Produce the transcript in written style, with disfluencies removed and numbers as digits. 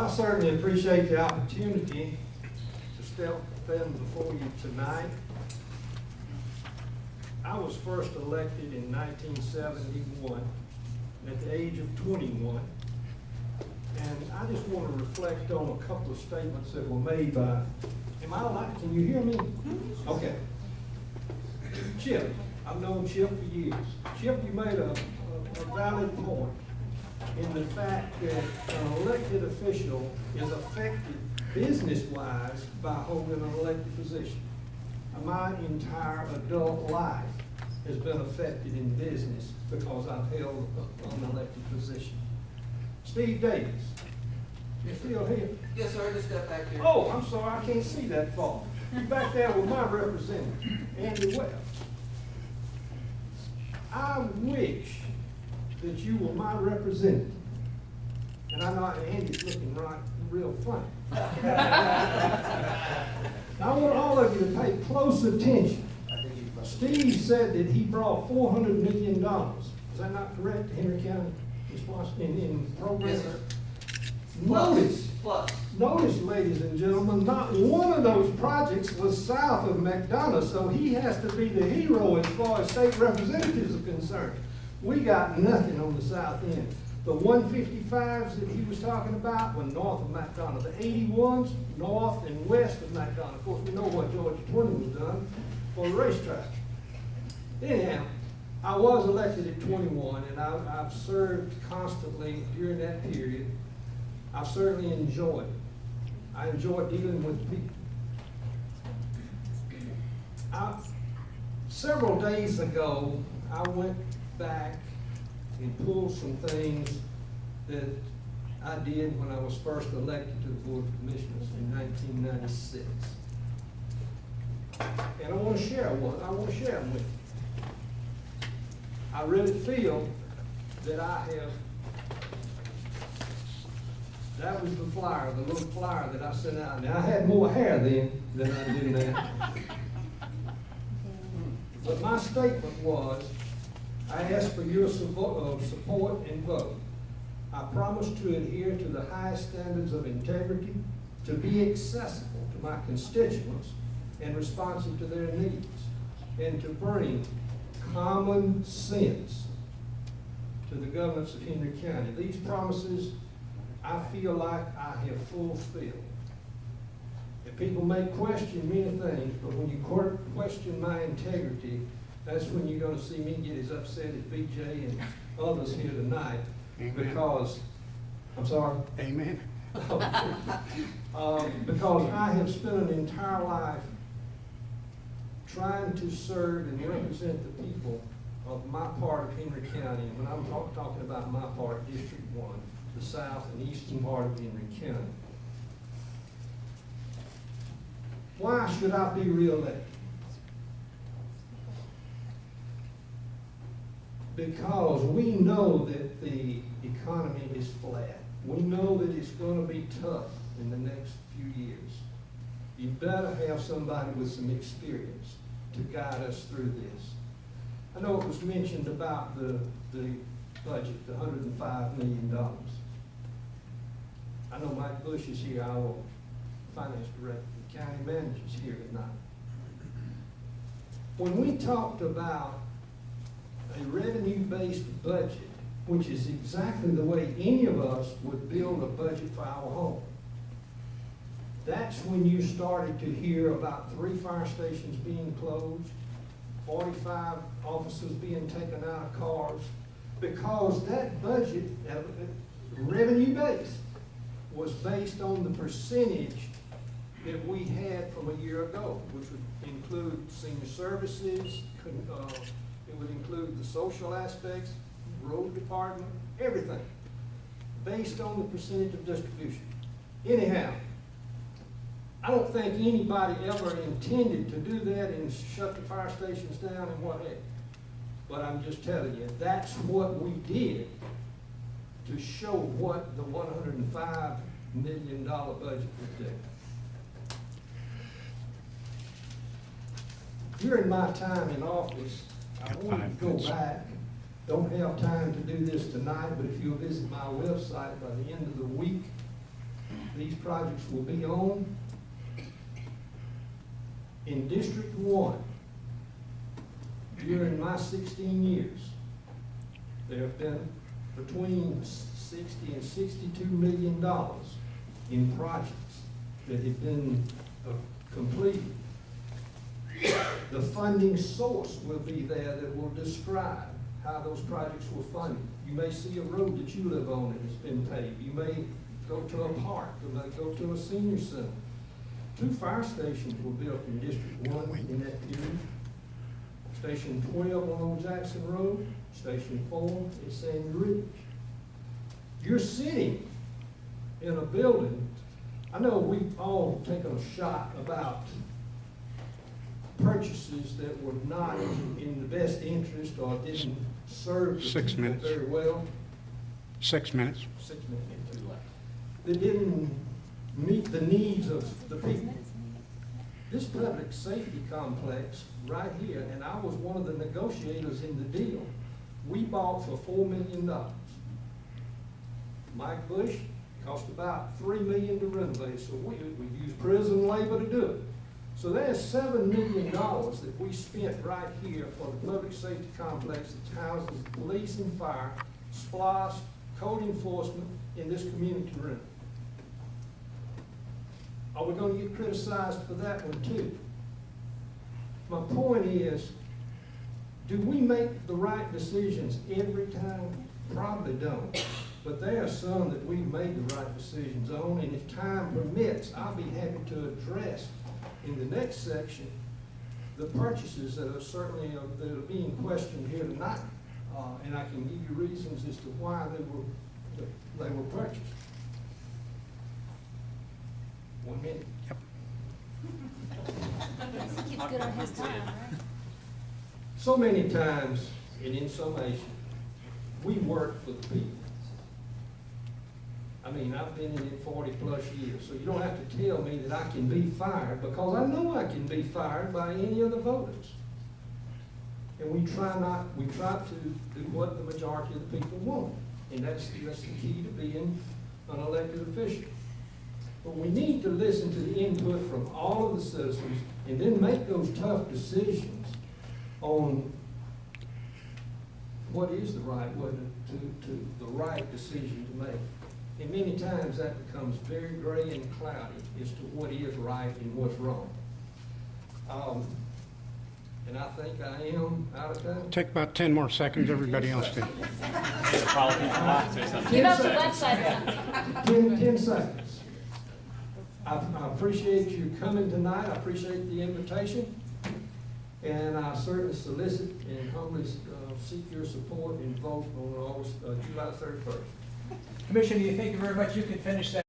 Well, I certainly appreciate the opportunity to step in before you tonight. I was first elected in 1971 at the age of 21. And I just want to reflect on a couple of statements that were made by, am I alive? Can you hear me? Okay. Chip, I've known Chip for years. Chip, you made a valid point in the fact that an elected official is affected business-wise by holding an elected position. My entire adult life has been affected in business because I've held an elected position. Steve Davis, you still here? Yes, sir, just step back here. Oh, I'm sorry, I can't see that far. You back there with my representative, Andy Webb. I wish that you were my representative. And I know Andy's looking real funny. I want all of you to pay close attention. Steve said that he brought $400 million. Is that not correct, to Henry County in programs? Yes, sir. Notice, ladies and gentlemen, not one of those projects was south of McDonough, so he has to be the hero as far as state representatives are concerned. We got nothing on the south end. The 155s that he was talking about were north of McDonough. The 81s, north and west of McDonough. Of course, we know what Georgia 20 was done for the racetrack. Anyhow, I was elected at 21, and I've served constantly during that period. I've certainly enjoyed it. I enjoy dealing with people. Several days ago, I went back and pulled some things that I did when I was first elected to the Board of Commissioners in 1996. And I want to share them with you. I really feel that that was the flyer, the little flyer that I sent out. Now, I had more hair then than I do now. But my statement was, I ask for your support and vote. I promise to adhere to the highest standards of integrity, to be accessible to my constituents and responsive to their needs, and to bring common sense to the governance of Henry County. These promises, I feel like I have fulfilled. And people may question many things, but when you question my integrity, that's when you're going to see me get as upset as BJ and others here tonight. Amen. Because, I'm sorry? Amen. Because I have spent an entire life trying to serve and represent the people of my part of Henry County. And when I'm talking about my part, District 1, the south and eastern part of Henry County. Why should I be reelected? Because we know that the economy is flat. We know that it's going to be tough in the next few years. You better have somebody with some experience to guide us through this. I know it was mentioned about the budget, the $105 million. I know Mike Bush is here, our finance director, the county manager's here tonight. When we talked about a revenue-based budget, which is exactly the way any of us would build a budget for our home, that's when you started to hear about 3 fire stations being closed, 45 officers being taken out of cars, because that budget, revenue-based, was based on the percentage that we had from a year ago, which would include senior services, it would include the social aspects, road department, everything, based on the percentage of distribution. Anyhow, I don't think anybody ever intended to do that and shut the fire stations down and what have you. But I'm just telling you, that's what we did to show what the $105 million budget would do. During my time in office, I wanted to go back. Don't have time to do this tonight, but if you'll visit my website by the end of the week, these projects will be on. In District 1, during my 16 years, there have been between 60 and $62 million in projects that have been completed. The funding source will be there that will describe how those projects were funded. You may see a road that you live on that has been paved. You may go to a park, you may go to a senior center. 2 fire stations were built in District 1 in that period. Station 12 on Old Jackson Road, Station 4 at Sandy Ridge. You're sitting in a building, I know we've all taken a shot about purchases that were not in the best interest or didn't serve the 6 people minutes. very well. 6 minutes. 6 minutes, too late. That didn't meet the needs of the people. This public safety complex right here, and I was one of the negotiators in the deal, we bought for $4 million. Mike Bush cost about $3 million to renovate, so we used prison labor to do it. So there's $7 million that we spent right here for the public safety complex that houses police and fire, SPLOST, code enforcement in this community room. Are we going to get criticized for that one too? My point is, do we make the right decisions every time? Probably don't. But there are some that we've made the right decisions on, and if time permits, I'll be happy to address in the next section the purchases that are certainly that are being questioned here tonight. And I can give you reasons as to why they were purchased. 1 minute. He keeps good on his time, right? So many times, and in summation, we work for the people. I mean, I've been in it 40 plus years, so you don't have to tell me that I can be fired, because I know I can be fired by any of the voters. And we try to do what the majority of the people want. And that's the key to being an elected official. But we need to listen to the input from all of the citizens and then make those tough decisions on what is the right way to the right decision to make. And many times that becomes very gray and cloudy as to what is right and what's wrong. And I think I am out of time. Take about 10 more seconds, everybody else did. Give up the website. 10 seconds. I appreciate you coming tonight. I appreciate the invitation. And I certainly solicit and humbly seek your support and vote on July 31st. Commissioner, you thank you very much. You can finish that.